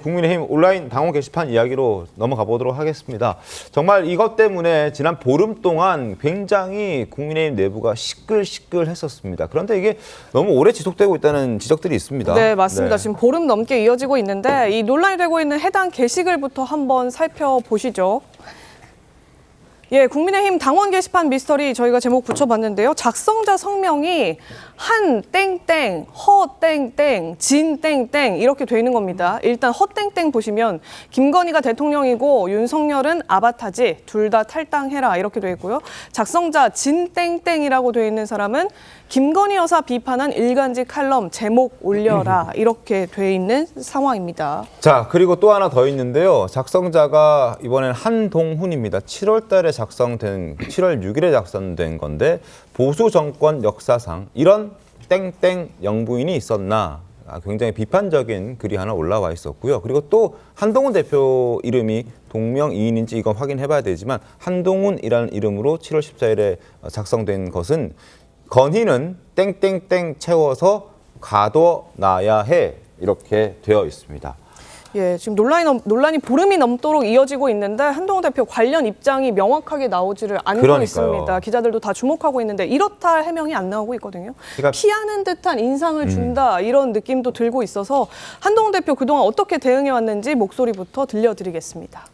국민의힘 온라인 당원 게시판 이야기로 넘어가 보도록 하겠습니다. 정말 이것 때문에 지난 보름 동안 굉장히 국민의힘 내부가 시끌시끌했었습니다. 그런데 이게 너무 오래 지속되고 있다는 지적들이 있습니다. 네, 맞습니다. 지금 보름 넘게 이어지고 있는데 이 논란이 되고 있는 해당 게시글부터 한번 살펴보시죠. 예, 국민의힘 당원 게시판 미스터리 저희가 제목 붙여봤는데요. 작성자 성명이 한 땡땡, 허 땡땡, 진 땡땡 이렇게 돼 있는 겁니다. 일단 허 땡땡 보시면 김건희가 대통령이고 윤석열은 아바타지, 둘 다 탈당해라 이렇게 돼 있고요. 작성자 진 땡땡이라고 돼 있는 사람은 김건희 여사 비판한 일간지 칼럼 제목 올려라 이렇게 돼 있는 상황입니다. 자, 그리고 또 하나 더 있는데요. 작성자가 이번엔 한동훈입니다. 7월 달에 7월 6일에 작성된 건데 보수 정권 역사상 이런 땡땡 영부인이 있었나? 굉장히 비판적인 글이 하나 올라와 있었고요. 그리고 또 한동훈 대표 이름이 동명이인인지 이건 확인해봐야 되지만 한동훈이라는 이름으로 7월 14일에 작성된 것은 건희는 땡땡땡 채워서 가둬놔야 해 이렇게 되어 있습니다. 예, 지금 논란이 보름이 넘도록 이어지고 있는데 한동훈 대표 관련 입장이 명확하게 나오지를 않고 그러니까요. 있습니다. 기자들도 다 주목하고 있는데 이렇다 할 해명이 안 나오고 있거든요. 그러니까 피하는 듯한 인상을 준다 이런 느낌도 들고 있어서 한동훈 대표 그동안 어떻게 대응해 왔는지 목소리부터 들려드리겠습니다.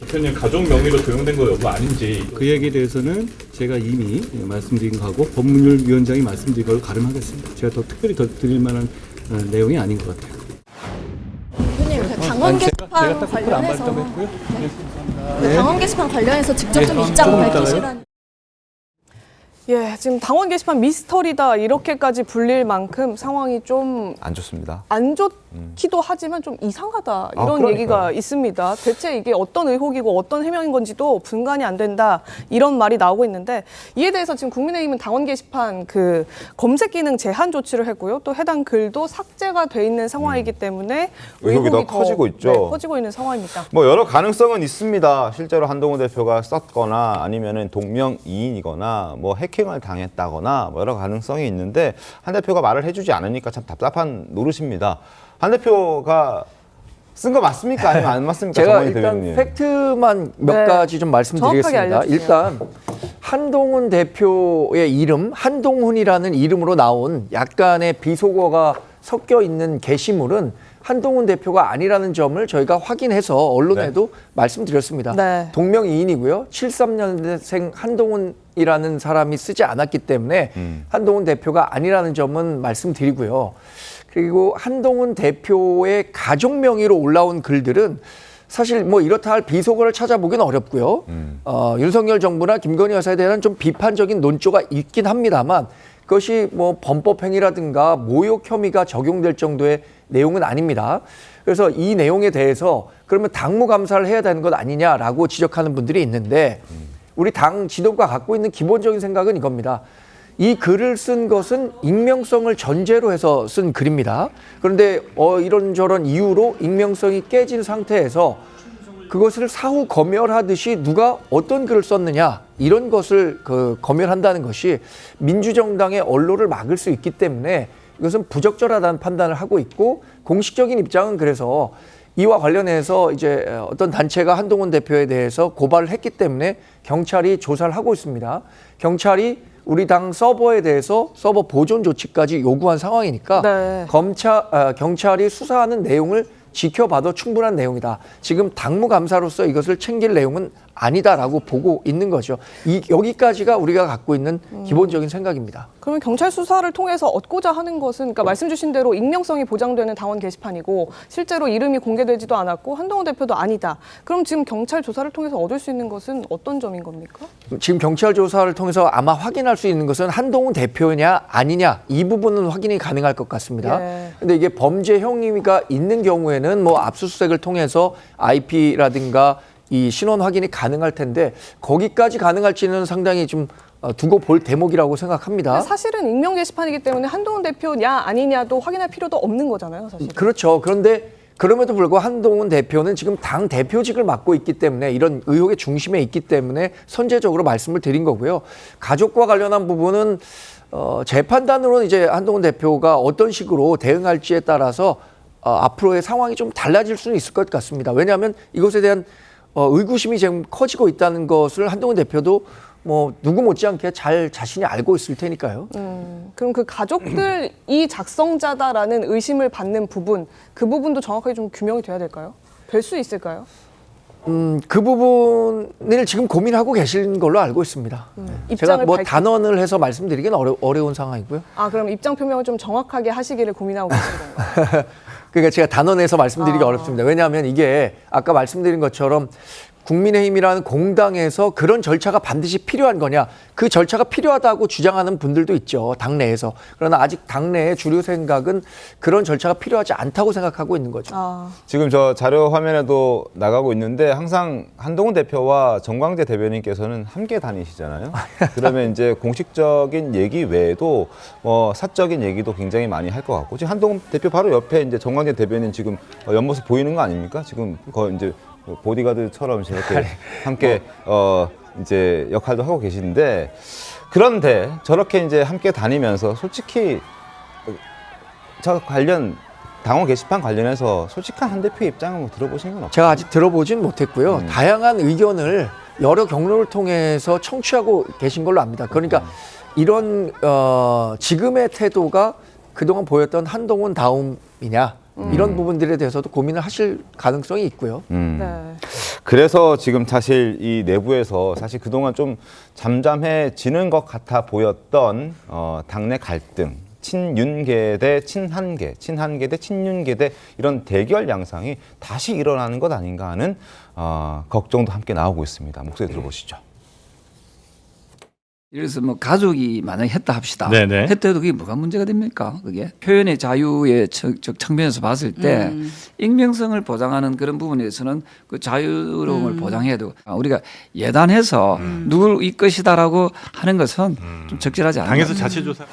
대표님 가족 명의로 도용된 거 여부 아닌지 그 얘기에 대해서는 제가 이미 말씀드린 거하고 법무위원장이 말씀드린 걸 가름하겠습니다. 제가 더 특별히 더 드릴 만한 내용이 아닌 것 같아요. 대표님, 당원 게시판 관련해서 당원 게시판 관련해서 직접 좀 입장 밝히시라는. 예, 지금 당원 게시판 미스터리다 이렇게까지 불릴 만큼 상황이 좀 안 좋습니다. 안 좋기도 하지만 좀 이상하다 이런 그러니까요. 얘기가 있습니다. 대체 이게 어떤 의혹이고 어떤 해명인 건지도 분간이 안 된다 이런 말이 나오고 있는데 이에 대해서 지금 국민의힘은 당원 게시판 그 검색 기능 제한 조치를 했고요. 또 해당 글도 삭제가 돼 있는 상황이기 때문에 의혹이 더 커지고 있죠. 네, 커지고 있는 상황입니다. 뭐 여러 가능성은 있습니다. 실제로 한동훈 대표가 썼거나 아니면은 동명이인이거나 뭐 해킹을 당했다거나 뭐 여러 가능성이 있는데 한 대표가 말을 해주지 않으니까 참 답답한 노릇입니다. 한 대표가 쓴 거 맞습니까? 아니면 안 맞습니까? 제가 정만희 일단 대변인님. 팩트만 몇 네. 가지 좀 말씀드리겠습니다. 정확하게 알려주세요. 일단 한동훈 대표의 이름, 한동훈이라는 이름으로 나온 약간의 비속어가 섞여 있는 게시물은 한동훈 대표가 아니라는 점을 저희가 확인해서 언론에도 말씀드렸습니다. 네. 동명이인이고요. 73년생 한동훈이라는 사람이 쓰지 않았기 때문에 한동훈 대표가 아니라는 점은 말씀드리고요. 그리고 한동훈 대표의 가족 명의로 올라온 글들은 사실 뭐 이렇다 할 비속어를 찾아보기는 어렵고요. 윤석열 정부나 김건희 여사에 대한 좀 비판적인 논조가 있긴 합니다만 그것이 뭐 범법행위라든가 모욕 혐의가 적용될 정도의 내용은 아닙니다. 그래서 이 내용에 대해서 그러면 당무 감사를 해야 되는 것 아니냐라고 지적하는 분들이 있는데 우리 당 지도부가 갖고 있는 기본적인 생각은 이겁니다. 이 글을 쓴 것은 익명성을 전제로 해서 쓴 글입니다. 그런데 이런저런 이유로 익명성이 깨진 상태에서 그것을 사후 검열하듯이 누가 어떤 글을 썼느냐 이런 것을 검열한다는 것이 민주정당의 언론을 막을 수 있기 때문에 이것은 부적절하다는 판단을 하고 있고 공식적인 입장은 그래서 이와 관련해서 이제 어떤 단체가 한동훈 대표에 대해서 고발을 했기 때문에 경찰이 조사를 하고 있습니다. 경찰이 우리 당 서버에 대해서 서버 보존 조치까지 요구한 상황이니까 네. 경찰이 수사하는 내용을 지켜봐도 충분한 내용이다. 지금 당무감사로서 이것을 챙길 내용은 아니다라고 보고 있는 거죠. 여기까지가 우리가 갖고 있는 기본적인 생각입니다. 그러면 경찰 수사를 통해서 얻고자 하는 것은 그러니까 말씀 주신 대로 익명성이 보장되는 당원 게시판이고 실제로 이름이 공개되지도 않았고 한동훈 대표도 아니다. 그럼 지금 경찰 조사를 통해서 얻을 수 있는 것은 어떤 점인 겁니까? 지금 경찰 조사를 통해서 아마 확인할 수 있는 것은 한동훈 대표냐 아니냐 이 부분은 확인이 가능할 것 같습니다. 그런데 이게 범죄 혐의가 있는 경우에는 뭐 압수수색을 통해서 IP라든가 이 신원 확인이 가능할 텐데 거기까지 가능할지는 상당히 좀 두고 볼 대목이라고 생각합니다. 사실은 익명 게시판이기 때문에 한동훈 대표냐 아니냐도 확인할 필요도 없는 거잖아요, 사실. 그렇죠. 그런데 그럼에도 불구하고 한동훈 대표는 지금 당 대표직을 맡고 있기 때문에 이런 의혹의 중심에 있기 때문에 선제적으로 말씀을 드린 거고요. 가족과 관련한 부분은 제 판단으로는 이제 한동훈 대표가 어떤 식으로 대응할지에 따라서 앞으로의 상황이 좀 달라질 수는 있을 것 같습니다. 왜냐하면 이것에 대한 의구심이 지금 커지고 있다는 것을 한동훈 대표도 뭐 누구 못지않게 잘 자신이 알고 있을 테니까요. 그럼 그 가족들이 작성자다라는 의심을 받는 부분, 그 부분도 정확하게 좀 규명이 돼야 될까요? 될 수 있을까요? 그 부분을 지금 고민하고 계신 걸로 알고 있습니다. 제가 입장을 뭐 밝히- 단언을 해서 말씀드리기는 어려운 상황이고요. 아, 그럼 입장 표명을 좀 정확하게 하시기를 고민하고 계신 건가요? 그러니까 제가 단언해서 말씀드리기 어렵습니다. 왜냐하면 이게 아까 말씀드린 것처럼 국민의힘이라는 공당에서 그런 절차가 반드시 필요한 거냐, 그 절차가 필요하다고 주장하는 분들도 있죠, 당내에서. 그러나 아직 당내의 주류 생각은 그런 절차가 필요하지 않다고 생각하고 있는 거죠. 지금 저 자료 화면에도 나가고 있는데 항상 한동훈 대표와 정광재 대변인께서는 함께 다니시잖아요. 그러면 이제 공식적인 얘기 외에도 사적인 얘기도 굉장히 많이 할 것 같고, 지금 한동훈 대표 바로 옆에 이제 정광재 대변인 지금 옆모습 보이는 거 아닙니까? 지금 이제 보디가드처럼 저렇게 함께 이제 역할도 하고 계시는데, 그런데 저렇게 이제 함께 다니면서 솔직히 저 관련 당원 게시판 관련해서 솔직한 한 대표의 입장을 뭐 들어보신 건 없어요? 제가 아직 들어보진 못했고요. 다양한 의견을 여러 경로를 통해서 청취하고 계신 걸로 압니다. 그러니까 이런 지금의 태도가 그동안 보였던 한동훈 다움이냐, 이런 부분들에 대해서도 고민을 하실 가능성이 있고요. 네. 그래서 지금 사실 이 내부에서 사실 그동안 좀 잠잠해지는 것 같아 보였던 당내 갈등, 친윤계 대 친한계, 친한계 대 친윤계 대 이런 대결 양상이 다시 일어나는 것 아닌가 하는 걱정도 함께 나오고 있습니다. 목소리 들어보시죠. 예를 들어서 뭐 가족이 만약에 했다 합시다. 네네. 했더라도 그게 뭐가 문제가 됩니까? 그게 표현의 자유의 측면에서 봤을 때 익명성을 보장하는 그런 부분에서는 그 자유로움을 보장해야 되고, 우리가 예단해서 누굴 이 것이다라고 하는 것은 좀 적절하지 않아요. 당에서 자체조사.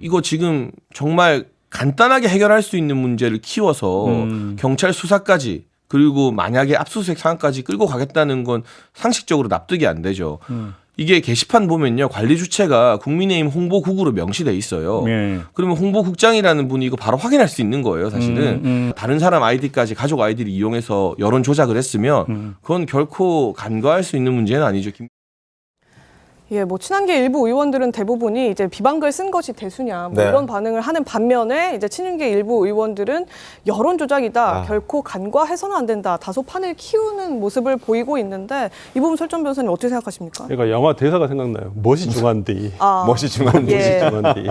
이거 지금 정말 간단하게 해결할 수 있는 문제를 키워서 경찰 수사까지, 그리고 만약에 압수수색 상황까지 끌고 가겠다는 건 상식적으로 납득이 안 되죠. 이게 게시판 보면요, 관리 주체가 국민의힘 홍보국으로 명시돼 있어요. 그러면 홍보국장이라는 분이 이거 바로 확인할 수 있는 거예요, 사실은. 다른 사람 아이디까지 가족 아이디를 이용해서 여론 조작을 했으면 그건 결코 간과할 수 있는 문제는 아니죠. 예, 뭐 친한계 일부 의원들은 대부분이 이제 비방글 쓴 것이 대수냐, 뭐 네. 이런 반응을 하는 반면에 이제 친윤계 일부 의원들은 여론 조작이다, 결코 간과해서는 안 된다, 다소 판을 키우는 모습을 보이고 있는데, 이 부분 설정 변호사님 어떻게 생각하십니까? 그러니까 영화 대사가 생각나요. 멋이 중한디. 멋이 중한 예. 중한디.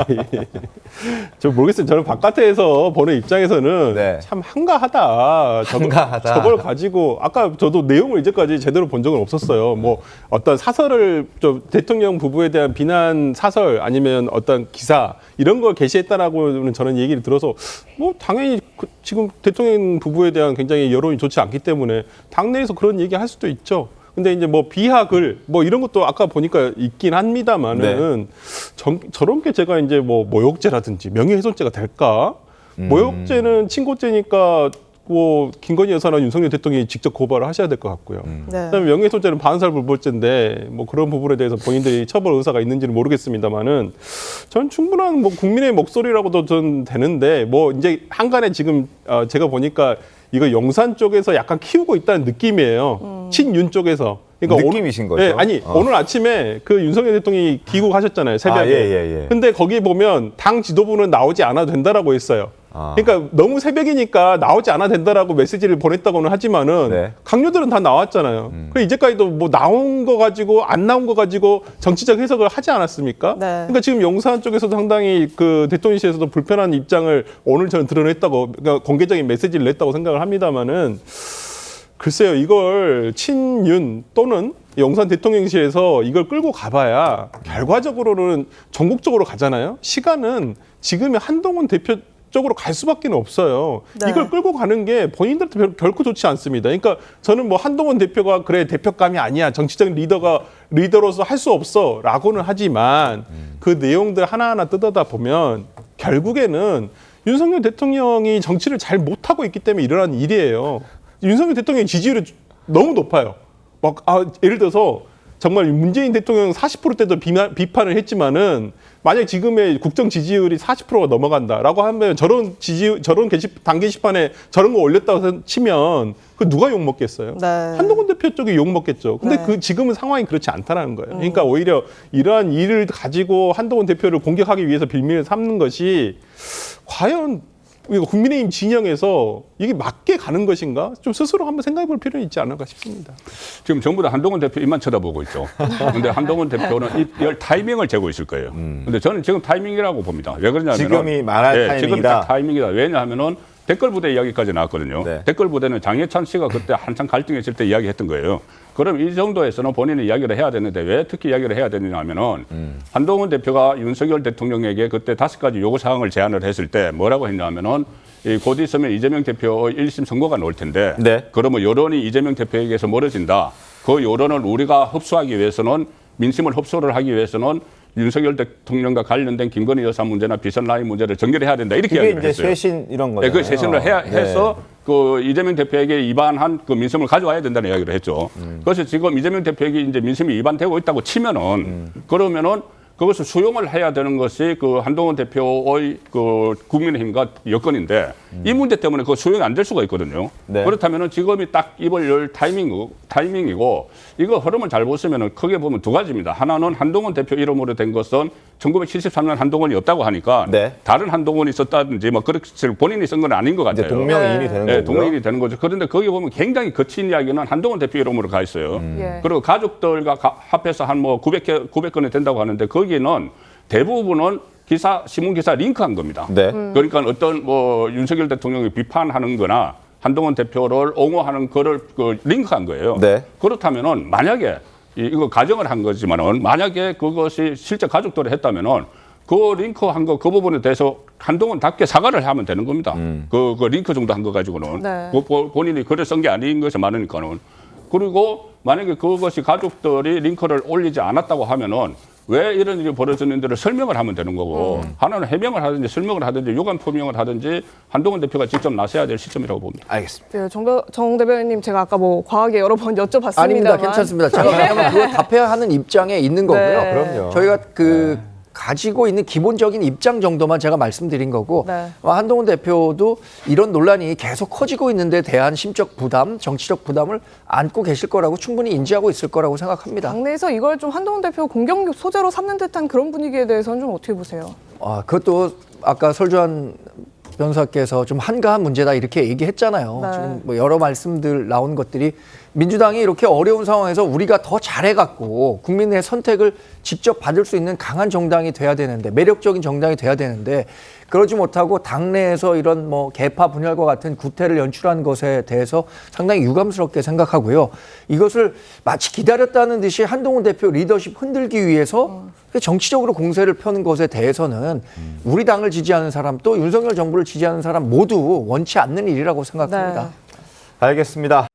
저 모르겠어요. 저는 바깥에서 보는 입장에서는 네. 참 한가하다. 한가하다. 저걸 가지고 아까 저도 내용을 이제까지 제대로 본 적은 없었어요. 뭐 어떤 사설을 좀 대통령 부부에 대한 비난 사설 아니면 어떤 기사 이런 걸 게시했다라고는 저는 얘기를 들어서 뭐 당연히 지금 대통령 부부에 대한 굉장히 여론이 좋지 않기 때문에 당내에서 그런 얘기 할 수도 있죠. 근데 이제 뭐 비하글 뭐 이런 것도 아까 보니까 있긴 합니다만은 저런 게 제가 이제 뭐 모욕죄라든지 명예훼손죄가 될까? 모욕죄는 친고죄니까 뭐 김건희 여사나 윤석열 대통령이 직접 고발을 하셔야 될 것 같고요. 네. 그다음에 명예훼손죄는 반사불벌죄인데 뭐 그런 부분에 대해서 본인들이 처벌 의사가 있는지는 모르겠습니다만은 전 충분한 뭐 국민의 목소리라고도 전 되는데, 뭐 이제 한간에 지금 제가 보니까 이거 용산 쪽에서 약간 키우고 있다는 느낌이에요. 친윤 쪽에서. 그러니까 느낌이신 거죠? 네, 아니 오늘 아침에 그 윤석열 대통령이 귀국하셨잖아요, 새벽에. 예. 근데 거기 보면 당 지도부는 나오지 않아도 된다라고 했어요. 그러니까 너무 새벽이니까 나오지 않아도 된다라고 메시지를 보냈다고는 하지만은 네. 강요들은 다 나왔잖아요. 그래 이제까지도 뭐 나온 거 가지고 안 나온 거 가지고 정치적 해석을 하지 않았습니까? 네. 그러니까 지금 용산 쪽에서도 상당히 그 대통령실에서도 불편한 입장을 오늘 저는 드러냈다고, 그러니까 공개적인 메시지를 냈다고 생각을 합니다만은, 글쎄요, 이걸 친윤 또는 용산 대통령실에서 이걸 끌고 가봐야 결과적으로는 전국적으로 가잖아요. 시간은 지금의 한동훈 대표 쪽으로 갈 수밖에 없어요. 네. 이걸 끌고 가는 게 본인들한테 결코 좋지 않습니다. 그러니까 저는 뭐 한동훈 대표가 그래 대표감이 아니야, 정치적 리더로서 할 수 없어 라고는 하지만 그 내용들 하나하나 뜯어다 보면 결국에는 윤석열 대통령이 정치를 잘 못하고 있기 때문에 일어난 일이에요. 윤석열 대통령의 지지율이 너무 높아요. 막 예를 들어서 정말 문재인 대통령 40%대도 비판을 했지만은 만약 지금의 국정 지지율이 40%가 넘어간다라고 하면 저런 당 게시판에 저런 거 올렸다고 치면 그 누가 욕 먹겠어요? 네. 한동훈 대표 쪽이 욕 먹겠죠. 근데 네. 그 지금은 상황이 그렇지 않다라는 거예요. 그러니까 오히려 이러한 일을 가지고 한동훈 대표를 공격하기 위해서 빌미를 삼는 것이 과연 이거 국민의힘 진영에서 이게 맞게 가는 것인가? 좀 스스로 한번 생각해 볼 필요는 있지 않을까 싶습니다. 지금 전부 다 한동훈 대표 입만 쳐다보고 있죠. 근데 한동훈 대표는 이 타이밍을 재고 있을 거예요. 근데 저는 지금 타이밍이라고 봅니다. 왜 그러냐면 지금이 말할 타이밍이다. 지금 딱 타이밍이다. 왜냐하면은 댓글 부대 이야기까지 나왔거든요. 네. 댓글 부대는 장해찬 씨가 그때 한창 갈등했을 때 이야기했던 거예요. 그럼 이 정도에서는 본인이 이야기를 해야 되는데 왜 특히 이야기를 해야 되느냐 하면은 한동훈 대표가 윤석열 대통령에게 그때 5가지 요구사항을 제안을 했을 때 뭐라고 했냐면은 곧 있으면 이재명 대표의 1심 선고가 나올 텐데 네. 그러면 여론이 이재명 대표에게서 멀어진다. 그 여론을 우리가 흡수하기 위해서는 민심을 흡수를 하기 위해서는 윤석열 대통령과 관련된 김건희 여사 문제나 비선 라인 문제를 정결해야 된다. 이렇게 이게 이야기를 이제 했어요. 쇄신 이런 거죠. 네, 그 쇄신을 해서 그 이재명 대표에게 위반한 그 민심을 가져와야 된다는 이야기를 했죠. 그래서 지금 이재명 대표에게 이제 민심이 위반되고 있다고 치면은 그러면은 그것을 수용을 해야 되는 것이 그 한동훈 대표의 그 국민의힘과 여건인데 이 문제 때문에 그 수용이 안 될 수가 있거든요. 네. 그렇다면은 지금이 딱 입을 열 타이밍이고 이거 흐름을 잘 보시면은 크게 보면 두 가지입니다. 하나는 한동훈 대표 이름으로 된 것은 1973년 한동훈이 없다고 하니까 네. 다른 한동훈이 있었다든지 뭐 그렇게 본인이 쓴 건 아닌 것 같아요. 이제 동명이인이 되는 거고요. 네, 동명이 되는 거죠. 그런데 거기 보면 굉장히 거친 이야기는 한동훈 대표 이름으로 가 있어요. 예. 그리고 가족들과 합해서 한 뭐 900건이 된다고 하는데 거기는 대부분은 신문 기사 링크한 겁니다. 네. 그러니까 어떤 뭐 윤석열 대통령이 비판하는 거나 한동훈 대표를 옹호하는 거를 그 링크한 거예요. 네. 그렇다면은 만약에 이거 가정을 한 거지만은 만약에 그것이 실제 가족들이 했다면은 그 링크한 거 그 부분에 대해서 한동훈답게 사과를 하면 되는 겁니다. 그 링크 정도 한 거 가지고는 네. 본인이 글을 쓴 게 아닌 것이 많으니까는. 그리고 만약에 그것이 가족들이 링크를 올리지 않았다고 하면은 왜 이런 일이 벌어졌는지를 설명을 하면 되는 거고 하나는 해명을 하든지 설명을 하든지 유감 표명을 하든지 한동훈 대표가 직접 나서야 될 시점이라고 봅니다. 알겠습니다. 네, 정 대변인님 제가 아까 뭐 과하게 여러 번 여쭤봤습니다만 아닙니다. 괜찮습니다. 제가 왜냐하면 그걸 답해야 하는 입장에 있는 거고요. 네. 그럼요. 저희가 가지고 있는 기본적인 입장 정도만 제가 말씀드린 거고 네. 한동훈 대표도 이런 논란이 계속 커지고 있는데 대한 심적 부담, 정치적 부담을 안고 계실 거라고 충분히 인지하고 있을 거라고 생각합니다. 당내에서 이걸 좀 한동훈 대표 공격 소재로 삼는 듯한 그런 분위기에 대해서는 좀 어떻게 보세요? 그것도 아까 설주한 변호사께서 좀 한가한 문제다 이렇게 얘기했잖아요. 네. 지금 뭐 여러 말씀들 나온 것들이 민주당이 이렇게 어려운 상황에서 우리가 더 잘해갖고 국민의 선택을 직접 받을 수 있는 강한 정당이 돼야 되는데 매력적인 정당이 돼야 되는데 그러지 못하고 당내에서 이런 뭐 계파 분열과 같은 구태를 연출한 것에 대해서 상당히 유감스럽게 생각하고요. 이것을 마치 기다렸다는 듯이 한동훈 대표 리더십 흔들기 위해서 정치적으로 공세를 펴는 것에 대해서는 우리 당을 지지하는 사람 또 윤석열 정부를 지지하는 사람 모두 원치 않는 일이라고 생각합니다. 네. 알겠습니다.